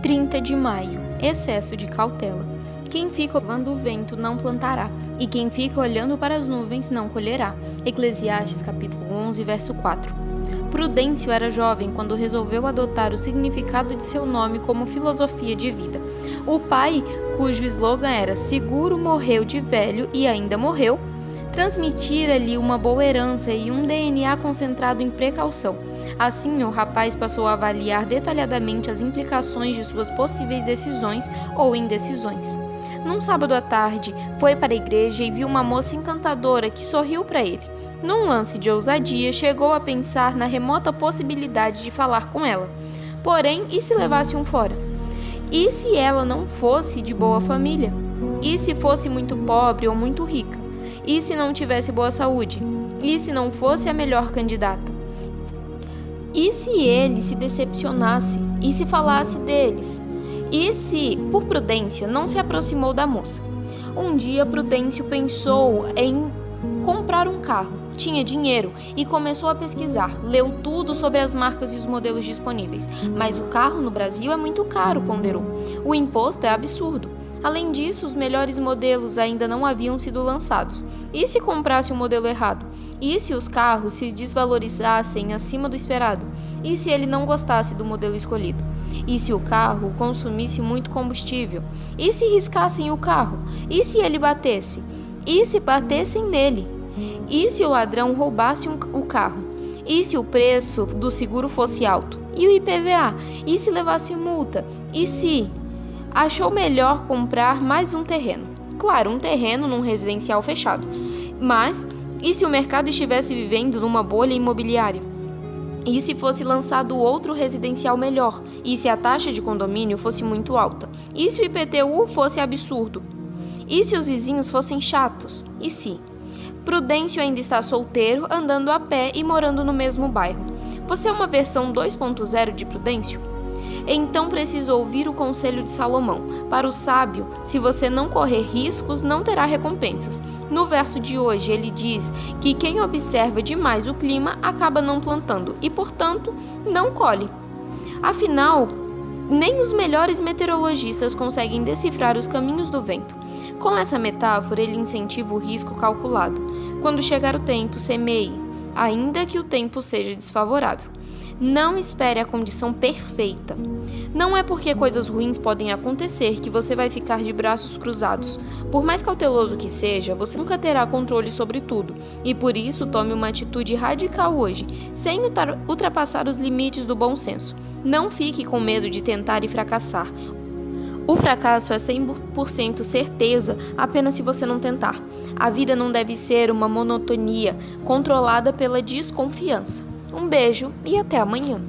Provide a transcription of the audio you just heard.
30 de maio. Excesso de cautela. Quem fica observando o vento não plantará, e quem fica olhando para as nuvens não colherá. Eclesiastes capítulo 11, verso 4. Prudêncio era jovem quando resolveu adotar o significado de seu nome como filosofia de vida. O pai, cujo slogan era "Seguro morreu de velho e ainda morreu", transmitira-lhe uma boa herança e um DNA concentrado em precaução. Assim, o rapaz passou a avaliar detalhadamente as implicações de suas possíveis decisões ou indecisões. Num sábado à tarde, foi para a igreja e viu uma moça encantadora que sorriu para ele. Num lance de ousadia, chegou a pensar na remota possibilidade de falar com ela. Porém, e se levasse um fora? E se ela não fosse de boa família? E se fosse muito pobre ou muito rica? E se não tivesse boa saúde? E se não fosse a melhor candidata? E se ele se decepcionasse? E se falasse deles? E se, por prudência, não se aproximou da moça? Um dia, Prudêncio pensou em comprar um carro. Tinha dinheiro e começou a pesquisar. Leu tudo sobre as marcas e os modelos disponíveis. Mas o carro no Brasil é muito caro, ponderou. O imposto é absurdo. Além disso, os melhores modelos ainda não haviam sido lançados. E se comprasse o modelo errado? E se os carros se desvalorizassem acima do esperado? E se ele não gostasse do modelo escolhido? E se o carro consumisse muito combustível? E se riscassem o carro? E se ele batesse? E se batessem nele? E se o ladrão roubasse o carro? E se o preço do seguro fosse alto? E o IPVA? E se levasse multa? E se... Achou melhor comprar mais um terreno. Claro, um terreno num residencial fechado. Mas, e se o mercado estivesse vivendo numa bolha imobiliária? E se fosse lançado outro residencial melhor? E se a taxa de condomínio fosse muito alta? E se o IPTU fosse absurdo? E se os vizinhos fossem chatos? E se? Prudêncio ainda está solteiro, andando a pé e morando no mesmo bairro. Você é uma versão 2.0 de Prudêncio? Então precisa ouvir o conselho de Salomão. Para o sábio, se você não correr riscos, não terá recompensas. No verso de hoje, ele diz que quem observa demais o clima acaba não plantando e, portanto, não colhe. Afinal, nem os melhores meteorologistas conseguem decifrar os caminhos do vento. Com essa metáfora, ele incentiva o risco calculado. Quando chegar o tempo, semeie, ainda que o tempo seja desfavorável. Não espere a condição perfeita. Não é porque coisas ruins podem acontecer que você vai ficar de braços cruzados. Por mais cauteloso que seja, você nunca terá controle sobre tudo. E por isso, tome uma atitude radical hoje, sem ultrapassar os limites do bom senso. Não fique com medo de tentar e fracassar. O fracasso é 100% certeza apenas se você não tentar. A vida não deve ser uma monotonia controlada pela desconfiança. Um beijo e até amanhã.